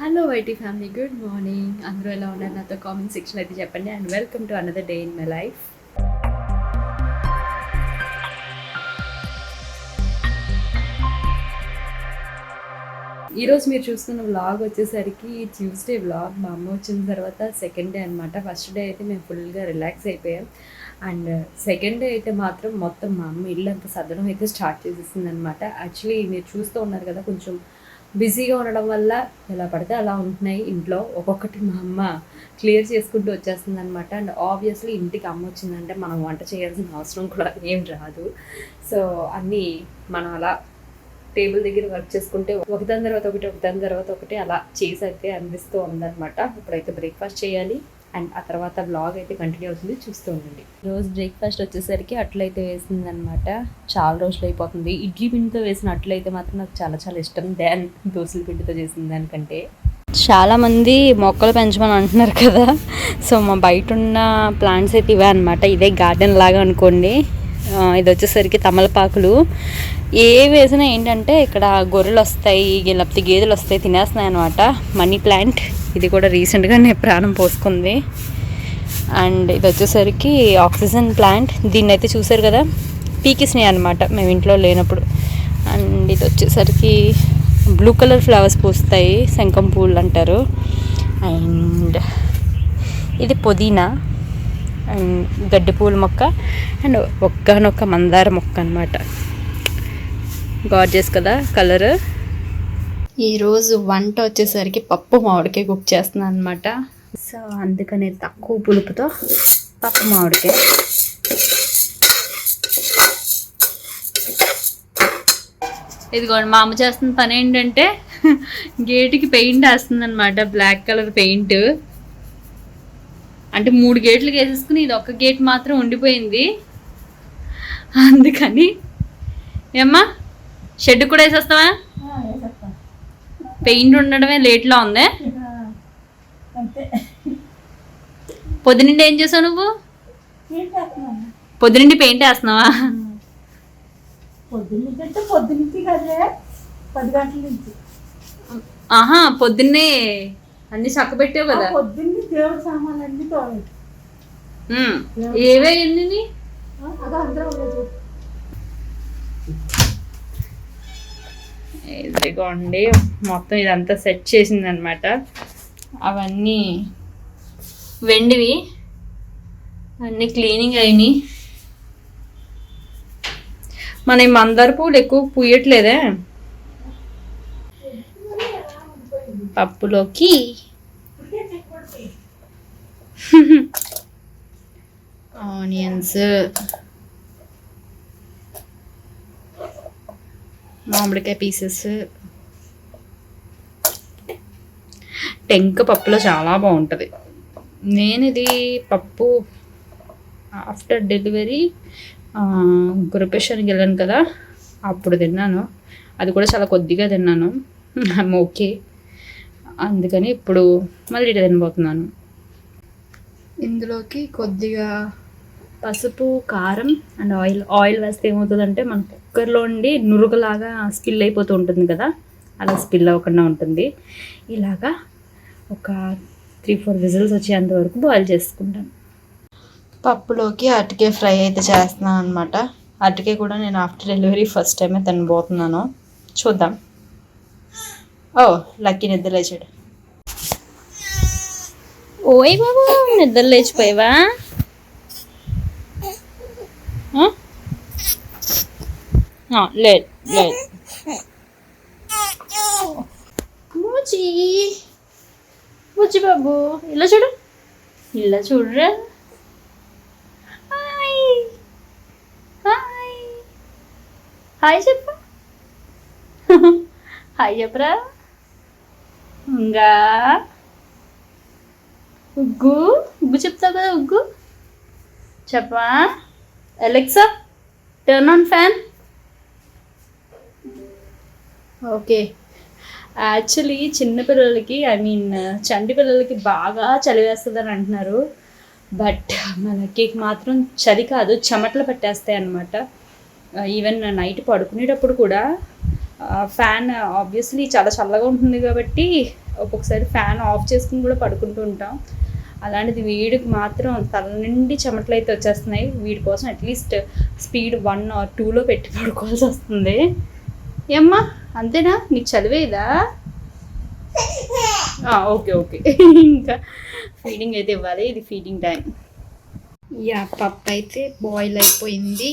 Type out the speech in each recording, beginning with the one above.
Hello YT family, good morning. అందరూ ఎలా ఉన్నారు నాతో కామెంట్ సెక్షన్ అయితే చెప్పండి. And welcome to another day in my life. ఈరోజు మీరు చూస్తున్న వ్లాగ్ వచ్చేసరికి ట్యూస్డే వ్లాగ్. మా అమ్మ వచ్చిన తర్వాత సెకండ్ డే అనమాట. ఫస్ట్ డే అయితే మేము ఫుల్గా రిలాక్స్ అయిపోయాం. అండ్ సెకండ్ డే అయితే మాత్రం మొత్తం మా అమ్మ ఇల్లు అంతా సర్దడం అయితే స్టార్ట్ చేసేసింది అనమాట. యాక్చువల్లీ మీరు చూస్తూ ఉన్నారు కదా, కొంచెం బిజీగా ఉండడం వల్ల ఎలా పడితే అలా ఉంటున్నాయి ఇంట్లో. ఒక్కొక్కటి మా అమ్మ క్లియర్ చేసుకుంటూ వచ్చేస్తుంది అనమాట. అండ్ ఆబ్వియస్లీ ఇంటికి అమ్మ వచ్చిందంటే మనం వంట చేయాల్సిన అవసరం కూడా ఏం రాదు. సో అన్నీ మనం అలా టేబుల్ దగ్గర వర్క్ చేసుకుంటే ఒకదాని తర్వాత ఒకటి అలా చేసి అయితే అనిపిస్తూ ఉందన్నమాట. ఇప్పుడైతే బ్రేక్ఫాస్ట్ చేయాలి అండ్ ఆ తర్వాత బ్లాగ్ అయితే కంటిన్యూ అవుతుంది, చూస్తూ ఉండండి. రోజు బ్రేక్ఫాస్ట్ వచ్చేసరికి అట్లయితే వేసింది అనమాట. చాలా రోజులు అయిపోతుంది. ఇడ్లీ పిండితో వేసిన అట్లయితే మాత్రం నాకు చాలా చాలా ఇష్టం దాన్ దోశల పిండితో చేసిన దానికంటే. చాలామంది మొక్కలు పెంచమని అంటున్నారు కదా, సో మా బయట ఉన్న ప్లాంట్స్ అయితే ఇవే అనమాట. ఇదే గార్డెన్ లాగా అనుకోండి. ఇది వచ్చేసరికి తమలపాకులు. ఏ వేసినా ఏంటంటే ఇక్కడ గొర్రెలు వస్తాయి, లేకపోతే గేదెలు వస్తాయి, తినేస్తున్నాయి అనమాట. మనీ ప్లాంట్ ఇది కూడా రీసెంట్గానే ప్రాణం పోసుకుంది. అండ్ ఇది వచ్చేసరికి ఆక్సిజన్ ప్లాంట్. దీన్ని అయితే చూసారు కదా, పీకిసినాయి అనమాట మేము ఇంట్లో లేనప్పుడు. అండ్ ఇది వచ్చేసరికి బ్లూ కలర్ ఫ్లవర్స్ పూస్తాయి, శంఖం పూలు అంటారు. అండ్ ఇది పుదీనా అండ్ గడ్డి పూల మొక్క అండ్ ఒక్కనొక్క మందార మొక్క అనమాట. గార్జియస్ కదా కలర్. ఈరోజు వంట వచ్చేసరికి పప్పు మామిడికాయ కుక్ చేస్తున్నాను అనమాట. సో అందుకనే తక్కువ పులుపుతో పప్పు మామిడికాయ. ఇదిగోండి మా అమ్మ చేస్తున్న పని ఏంటంటే గేటుకి పెయింట్ వేస్తుంది అనమాట, బ్లాక్ కలర్ పెయింట్. అంటే 3 గేట్లకు వేసేసుకుని ఇది ఒక్క గేట్ మాత్రం ఉండిపోయింది. అందుకని ఏమ్మా షెడ్ కూడా వేసేస్తావా? పెయింట్ ఉండడమే లేట్లో ఉంది. పొద్దునిండి ఏం చేసావు నువ్వు? పొద్దునిండి పెయింట్ వేస్తున్నావా? ఆహా, పొద్దున్నే అన్ని చక్క పెట్టావు కదా. ఏవే ఎన్ని? ఇదిగోండి మొత్తం ఇదంతా సెట్ చేసింది అనమాట. అవన్నీ వెండివి, అన్నీ క్లీనింగ్ అయినాయి. మన ఈ మందార పూలు ఎక్కువ పూయట్లేదే. పప్పులోకి ఆనియన్స్, మామిడికాయ పీసెస్. టెంక పప్పులో చాలా బాగుంటుంది. నేను ఇది పప్పు ఆఫ్టర్ డెలివరీ గురుపేషన్కి వెళ్ళాను కదా, అప్పుడు తిన్నాను. అది కూడా చాలా కొద్దిగా తిన్నాను. ఓకే, అందుకని ఇప్పుడు మళ్ళీ తినబోతున్నాను. ఇందులోకి కొద్దిగా పసుపు, కారం అండ్ ఆయిల్ వేస్తే ఏమవుతుందంటే మన కుక్కర్లో ఉండి నురుగులాగా స్పిల్ అయిపోతూ ఉంటుంది కదా, అలా స్పిల్ అవ్వకుండా ఉంటుంది. ఇలాగా ఒక 3-4 విజిల్స్ వచ్చేంత వరకు బాయిల్ చేసుకుంటాను. పప్పులోకి అరటికాయ ఫ్రై అయితే చేస్తున్నాను అనమాట. అరటికాయ కూడా నేను ఆఫ్టర్ డెలివరీ ఫస్ట్ టైమే తినబోతున్నాను. చూద్దాం. ఓ లక్కీ నిద్ర లేచాడు. ఓయ్ బాబు, నిద్ర లేచిపోయావా? లేదు లేదు. బుజ్జి బాబు ఇలా చూడు, ఇలా చూడరా. హాయ్ హాయ్ హాయ్ చెప్పు. హాయ్ చెప్పరా. ఇంకా ఉగ్గు ఉగ్గు చెప్తావు కదా, ఉగ్గు చెప్పా. Alexa turn on fan. Okay. Actually చిన్నపిల్లలకి చంటి పిల్లలకి బాగా చలి వేస్తుందని అంటున్నారు. బట్ మనకి మాత్రం చలి కాదు, చెమటలు పట్టేస్తాయి అన్నమాట. ఈవెన్ నైట్ పడుకునేటప్పుడు కూడా ఫ్యాన్ ఆబ్వియస్లీ చాలా చల్లగా ఉంటుంది కాబట్టి ఒక్కొక్కసారి ఫ్యాన్ ఆఫ్ చేసుకుని కూడా పడుకుంటూ ఉంటాం. అలాంటిది వీడికి మాత్రం తల నుండి చెమటలు అయితే వచ్చేస్తున్నాయి. వీడి కోసం అట్లీస్ట్ స్పీడ్ 1 or 2లో పెట్టి పడుకోవాల్సి వస్తుంది. ఏమ్మా అంతేనా, నీకు చదివేదా? Okay okay. ఇంకా ఫీడింగ్ అయితే ఇవ్వాలి, ఇది ఫీడింగ్ టైం. పప్పు అయితే బాయిల్ అయిపోయింది.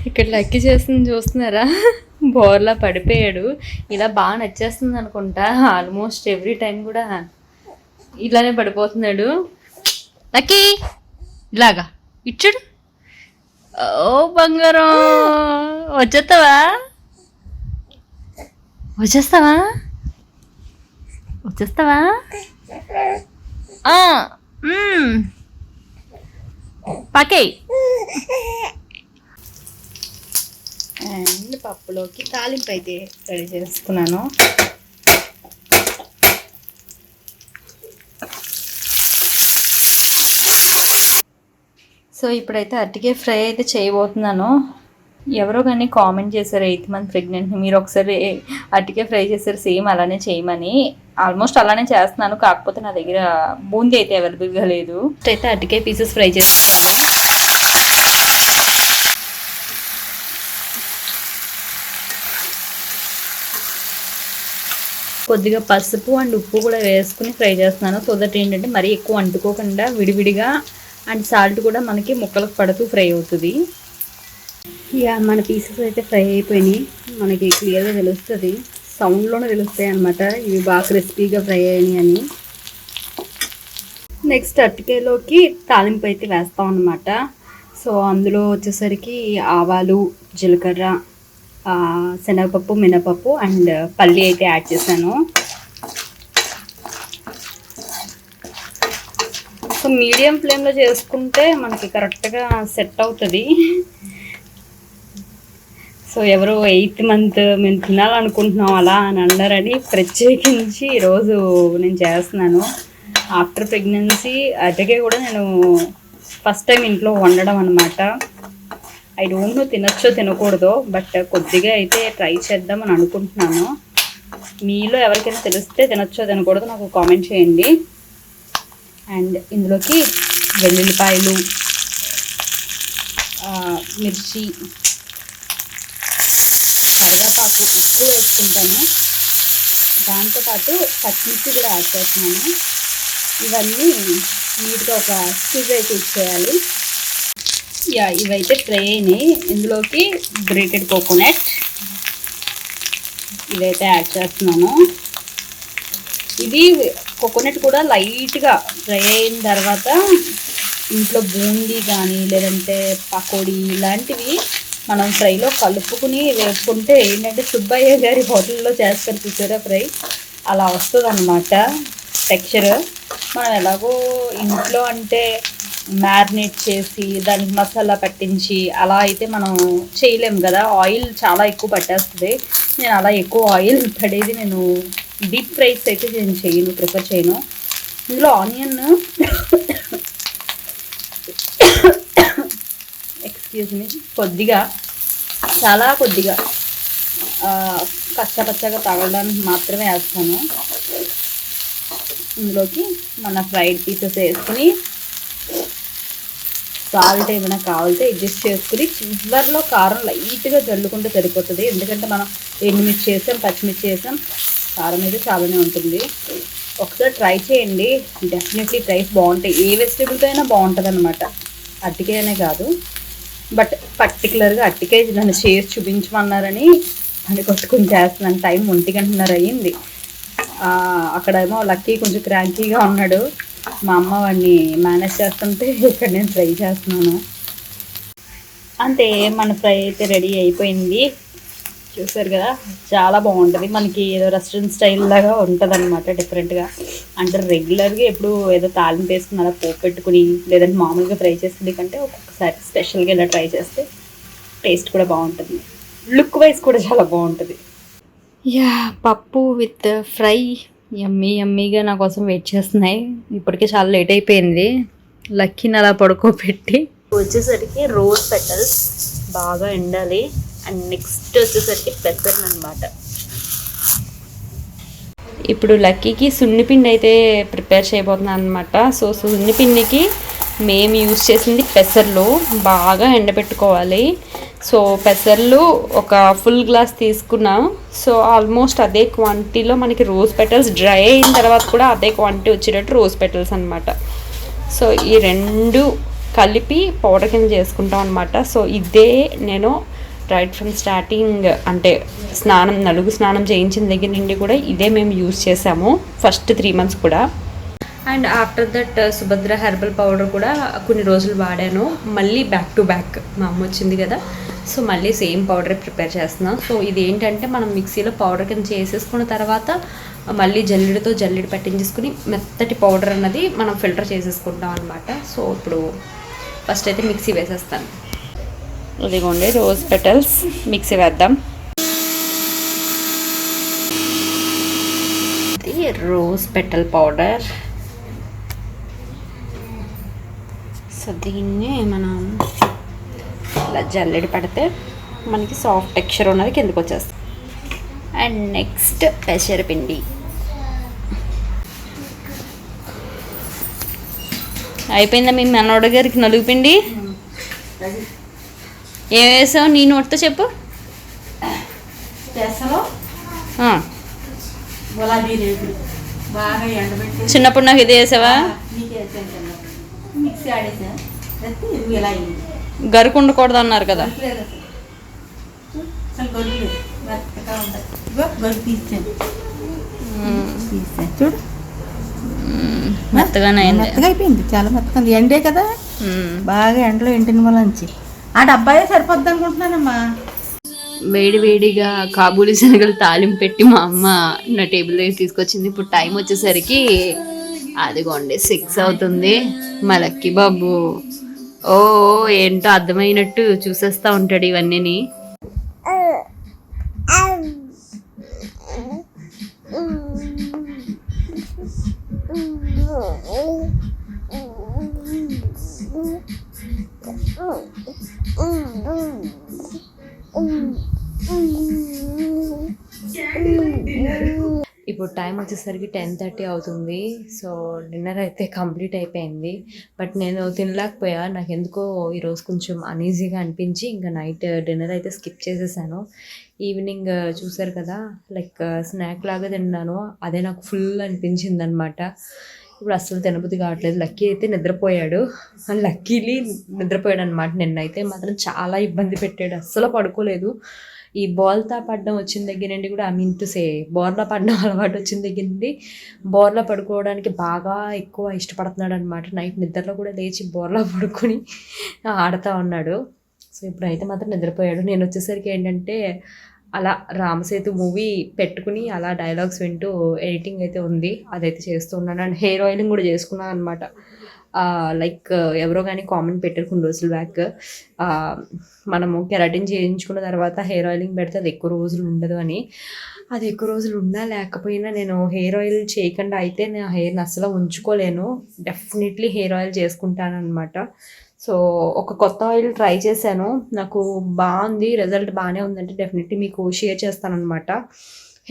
ఇక్కడ లక్కీ చేస్తుంది చూస్తున్నారా, బోర్లా పడిపోయాడు. ఇలా బాగా నచ్చేస్తుంది అనుకుంటా. ఆల్మోస్ట్ ఎవ్రీ టైం కూడా ఇలానే పడిపోతున్నాడు. లక్కీ ఇలాగా ఇచ్చుడు. ఓ బంగారం, వచ్చేస్తావా వచ్చేస్తావా వచ్చేస్తావా? పకే. అండ్ పప్పులోకి తాలింపు అయితే రెడీ చేసుకున్నాను. సో ఇప్పుడైతే అరటికాయ ఫ్రై అయితే చేయబోతున్నాను. ఎవరో కానీ కామెంట్ చేశారు 8th month ప్రెగ్నెంట్ని మీరు ఒకసారి అరటికాయ ఫ్రై చేశారు సేమ్ అలానే చేయమని. ఆల్మోస్ట్ అలానే చేస్తున్నాను, కాకపోతే నా దగ్గర బూందీ అయితే అవైలబుల్గా లేదు. అయితే అరటికాయ పీసెస్ ఫ్రై చేస్తున్నాను. కొద్దిగా పసుపు అండ్ ఉప్పు కూడా వేసుకుని ఫ్రై చేస్తున్నాను. సో దట్ ఏంటంటే మరీ ఎక్కువ అంటుకోకుండా విడివిడిగా అండ్ సాల్ట్ కూడా మనకి ముక్కలకు పడుతూ ఫ్రై అవుతుంది. మన పీసెస్ అయితే ఫ్రై అయిపోయినాయి. మనకి క్లియర్గా తెలుస్తుంది, సౌండ్లోనే తెలుస్తాయి అనమాట ఇవి బాగా క్రిస్పీగా ఫ్రై అయినాయి అని. నెక్స్ట్ అరటికాయలోకి తాలింపు అయితే వేస్తాం అనమాట. సో అందులో వచ్చేసరికి ఆవాలు, జీలకర్ర, శనగపప్పు, మినపప్పు అండ్ పల్లి అయితే యాడ్ చేశాను. సో మీడియం ఫ్లేమ్లో చేసుకుంటే మనకి కరెక్ట్గా సెట్ అవుతుంది. సో ఎవరో 8th month మేము తినాలనుకుంటున్నాం అలా అని అన్నారని ప్రత్యేకించి ఈరోజు నేను చేస్తున్నాను. ఆఫ్టర్ ప్రెగ్నెన్సీ అటుకే కూడా నేను ఫస్ట్ టైం ఇంట్లో వండడం అనమాట. ఐ డోంట్ నో తినచ్చో తినకూడదో, బట్ కొద్దిగా అయితే ట్రై చేద్దామని అనుకుంటున్నాను. మీలో ఎవరికైనా తెలిస్తే తినచ్చో తినకూడదో నాకు కామెంట్ చేయండి. అండ్ ఇందులోకి వెల్లుల్లిపాయలు, మిర్చి, కరివేపాకు ఎక్కువ వేసుకుంటాను. దాంతోపాటు పచ్చిమిర్చి కూడా యాడ్ చేస్తున్నాను. ఇవన్నీ నీట్గా ఒక స్టిజ్ అయితే ఇచ్చేయాలి. ఇవైతే ఫ్రై అయినాయి. ఇందులోకి గ్రేటెడ్ కోకోనట్ ఇదైతే యాడ్ చేస్తున్నాను. ఇది కోకోనట్ కూడా లైట్గా ఫ్రై అయిన తర్వాత ఇంట్లో బూందీ కానీ లేదంటే పకోడీ ఇలాంటివి మనం ఫ్రైలో కలుపుకుని వేసుకుంటే ఏంటంటే సుబ్బయ్య గారి హోటల్లో చేస్తారు చూసారా ఫ్రై, అలా వస్తుంది అన్నమాట టెక్స్చర్. మనం ఎలాగో ఇంట్లో అంటే మ్యారినేట్ చేసి దానికి మసాలా పట్టించి అలా అయితే మనం చేయలేము కదా, ఆయిల్ చాలా ఎక్కువ పట్టేస్తుంది. నేను అలా ఎక్కువ ఆయిల్ పడేది నేను డీప్ ఫ్రైస్ అయితే నేను చేయను, ప్రిఫర్ చేయను. ఇందులో ఆనియన్ ఎక్స్క్యూజ్ మీ కొద్దిగా, చాలా కొద్దిగా కచ్చపచ్చగా తగలడానికి మాత్రమే వేస్తాను. ఇందులోకి మన ఫ్రైడ్ పీసెస్ వేసుకుని సాల్ట్ ఏమైనా కావాలితే అడ్జస్ట్ చేసుకుని చివర్లో కారం లైట్గా జల్లుకుంటే సరిపోతుంది. ఎందుకంటే మనం ఎండుమిర్చి వేసాం, పచ్చిమిర్చి వేసాం, కారం అయితే చాలానే ఉంటుంది. ఒకసారి ట్రై చేయండి, డెఫినెట్లీ ట్రైస్ బాగుంటాయి. ఏ వెజిటేబుల్తో అయినా బాగుంటుంది అనమాట, అరటికాయనే కాదు. బట్ పర్టికులర్గా అరటికాయ నన్ను చేసి చూపించమన్నారని పని కొట్టుకుని చేస్తున్నాను. టైం 1:30 అయ్యింది. అక్కడేమో లక్కీ కొంచెం క్రాంకీగా ఉన్నాడు, మా అమ్మ వాడిని మేనేజ్ చేస్తుంటే ఇక్కడ నేను ఫ్రై చేస్తున్నాను. అంతే, మన ఫ్రై అయితే రెడీ అయిపోయింది. చూసారు కదా, చాలా బాగుంటుంది. మనకి ఏదో రెస్టారెంట్ స్టైల్ లాగా ఉంటుంది అనమాట, డిఫరెంట్గా. అంటే రెగ్యులర్గా ఎప్పుడు ఏదో తాలింపు వేసుకుని అలా పోపు పెట్టుకుని లేదంటే మామూలుగా ఫ్రై చేసుకునే కంటే ఒక్కొక్కసారి స్పెషల్గా ఇలా ట్రై చేస్తే టేస్ట్ కూడా బాగుంటుంది, లుక్ వైజ్ కూడా చాలా బాగుంటుంది. పప్పు విత్ ఫ్రై యమ్మీగా నా కోసం వెయిట్ చేస్తున్నాయి. ఇప్పటికే చాలా లేట్ అయిపోయింది. లక్కీని అలా పడుకోబెట్టి వచ్చేసరికి రోజ్ పెటల్స్ బాగా ఎండాలి. అండ్ నెక్స్ట్ వచ్చేసరికి పెసర్లు అనమాట. ఇప్పుడు లక్కీకి సున్నిపిండి అయితే ప్రిపేర్ చేయబోతున్నాను అనమాట. సో సున్నిపిండికి మేము యూజ్ చేసింది పెసర్లు బాగా ఎండబెట్టుకోవాలి. సో పెసర్లు ఒక ఫుల్ గ్లాస్ తీసుకున్నాం. సో ఆల్మోస్ట్ అదే క్వాంటిటీలో మనకి రోజ్ పెటల్స్ డ్రై అయిన తర్వాత కూడా అదే క్వాంటిటీ వచ్చేటట్టు రోజ్ పెటల్స్ అనమాట. సో ఈ రెండు కలిపి పౌడర్ కింద చేసుకుంటాం అనమాట. సో ఇదే నేను రైట్ ఫ్రమ్ స్టార్టింగ్ అంటే నలుగు స్నానం చేయించిన దగ్గర నుండి కూడా ఇదే మేము యూజ్ చేసాము ఫస్ట్ 3 months కూడా. And after that Subhadra herbal powder కూడా కొన్ని రోజులు వాడాను. మళ్ళీ బ్యాక్ టు బ్యాక్ మా అమ్మ వచ్చింది కదా, సో మళ్ళీ సేమ్ పౌడరే ప్రిపేర్ చేస్తున్నాం. సో ఇది ఏంటంటే మనం మిక్సీలో పౌడర్ కింద చేసేసుకున్న తర్వాత మళ్ళీ జల్లిడి పట్టించేసుకుని మెత్తటి పౌడర్ అన్నది మనం ఫిల్టర్ చేసేసుకుంటాం అనమాట. సో ఇప్పుడు ఫస్ట్ అయితే మిక్సీ వేసేస్తాను. ఇదిగోండి రోజ్ పెటల్స్ మిక్సీ వేద్దాం. ఇది రోజ్ పెటల్ పౌడర్. సో దీన్ని మనం ఇలా జల్లెడి పడితే మనకి సాఫ్ట్ టెక్స్చర్ ఉన్నది కిందకి వచ్చేస్తుంది. అండ్ నెక్స్ట్ పెసరపిండి అయిపోయిందా మీ మనోడ గారికి నలుగు పిండి? ఏం వేసావు నీ నోటితో చెప్పు. చిన్నప్పుడు నాకు ఇది వేసావా? గరుకు ఉండకూడదు అన్నారు కదా. చూడు మెత్తగానే మెత్తగా అయిపోయింది, చాలా మెత్తగా. ఎండే కదా, బాగా ఎండలో ఎండిన వాళ్ళంచి ఆ డబ్బాయే సరిపోద్ది అనుకుంటున్నానమ్మా. వేడిగా కాబూలి శనగలు తాలింపు పెట్టి మా అమ్మ నా టేబుల్ దగ్గర తీసుకొచ్చింది. ఇప్పుడు టైం వచ్చేసరికి అదిగోండి 6 అవుతుంది. మా లక్కీ బాబు ఓ ఏంటో అర్థమైనట్టు చూసేస్తూ ఉంటాడు ఇవన్నీ. ఇప్పుడు టైం వచ్చేసరికి 10:30 అవుతుంది. సో డిన్నర్ అయితే కంప్లీట్ అయిపోయింది. బట్ నేను తినలేకపోయా, నాకు ఎందుకో ఈరోజు కొంచెం అనీజీగా అనిపించి ఇంకా నైట్ డిన్నర్ అయితే స్కిప్ చేసేసాను. ఈవినింగ్ చూసారు కదా, లైక్ స్నాక్ లాగా తిన్నాను, అదే నాకు ఫుల్ అనిపించింది అనమాట. ఇప్పుడు అస్సలు తినబుద్ధి కావట్లేదు. లక్కీ అయితే నిద్రపోయాడు, లక్కీలీ నిద్రపోయాడు అనమాట. నిన్నైతే మాత్రం చాలా ఇబ్బంది పెట్టాడు, అస్సలు పడుకోలేదు. ఈ బోర్లా పడడం వచ్చిన దగ్గర నుండి కూడా బోర్లా పడడం అలవాటు వచ్చిన దగ్గర నుండి బోర్లా పడుకోవడానికి బాగా ఎక్కువ ఇష్టపడుతున్నాడు అనమాట. నైట్ నిద్రలో కూడా లేచి బోర్లా పడుకొని ఆడుతూ ఉన్నాడు. సో ఇప్పుడైతే మాత్రం నిద్రపోయాడు. నేను వచ్చేసరికి ఏంటంటే అలా రామసేతు మూవీ పెట్టుకుని అలా డైలాగ్స్ వింటూ ఎడిటింగ్ అయితే ఉంది, అదైతే చేస్తూ ఉన్నాను. అండ్ హెయిర్ ఆయిలింగ్ కూడా చేసుకున్నాను అనమాట. లైక్ ఎవరో కానీ కామెంట్ పెట్టారు కొన్ని రోజుల బ్యాక్, మనము కెరాటిన్ చేయించుకున్న తర్వాత హెయిర్ ఆయిలింగ్ పెడితే అది ఎక్కువ రోజులు ఉండదు అని. అది ఎక్కువ రోజులు ఉన్నా లేకపోయినా నేను హెయిర్ ఆయిల్ చేయకుండా అయితే నా హెయిర్ని అస్సలు ఉంచుకోలేను. డెఫినెట్లీ హెయిర్ ఆయిల్ చేసుకుంటాను అనమాట. సో ఒక కొత్త ఆయిల్ ట్రై చేశాను, నాకు బాగుంది, రిజల్ట్ బాగానే ఉందంటే డెఫినెట్లీ మీకు షేర్ చేస్తాను అనమాట.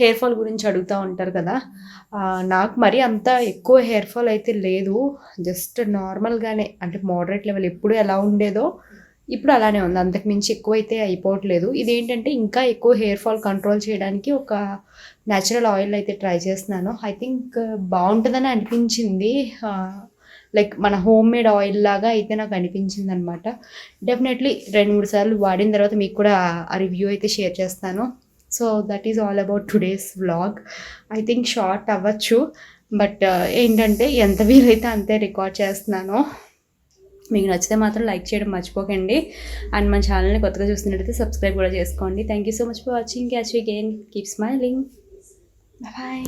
హెయిర్ ఫాల్ గురించి అడుగుతూ ఉంటారు కదా, నాకు మరీ అంత ఎక్కువ హెయిర్ ఫాల్ అయితే లేదు, జస్ట్ నార్మల్గానే, అంటే మోడరేట్ లెవెల్. ఎప్పుడు ఎలా ఉండేదో ఇప్పుడు అలానే ఉంది, అంతకు మించి ఎక్కువ అయితే అయిపోవట్లేదు. ఇదేంటంటే ఇంకా ఎక్కువ హెయిర్ ఫాల్ కంట్రోల్ చేయడానికి ఒక న్యాచురల్ ఆయిల్ అయితే ట్రై చేస్తున్నాను. ఐ థింక్ బాగుంటుందని అనిపించింది, లైక్ మన హోమ్ మేడ్ ఆయిల్ లాగా అయితే నాకు అనిపించింది అనమాట. డెఫినెట్లీ 2-3 సార్లు వాడిన తర్వాత మీకు కూడా ఆ రివ్యూ అయితే షేర్ చేస్తాను. So that is all about today's vlog. I think short అవ్వచ్చు, బట్ ఏంటంటే ఎంత వీలైతే అంతే రికార్డ్ చేస్తున్నాను. మీకు నచ్చితే మాత్రం లైక్ చేయడం మర్చిపోకండి. అండ్ మన ఛానల్ని కొత్తగా చూస్తున్నట్టయితే సబ్స్క్రైబ్ కూడా చేసుకోండి. Thank you so much for watching. Catch you again. Keep smiling. Bye.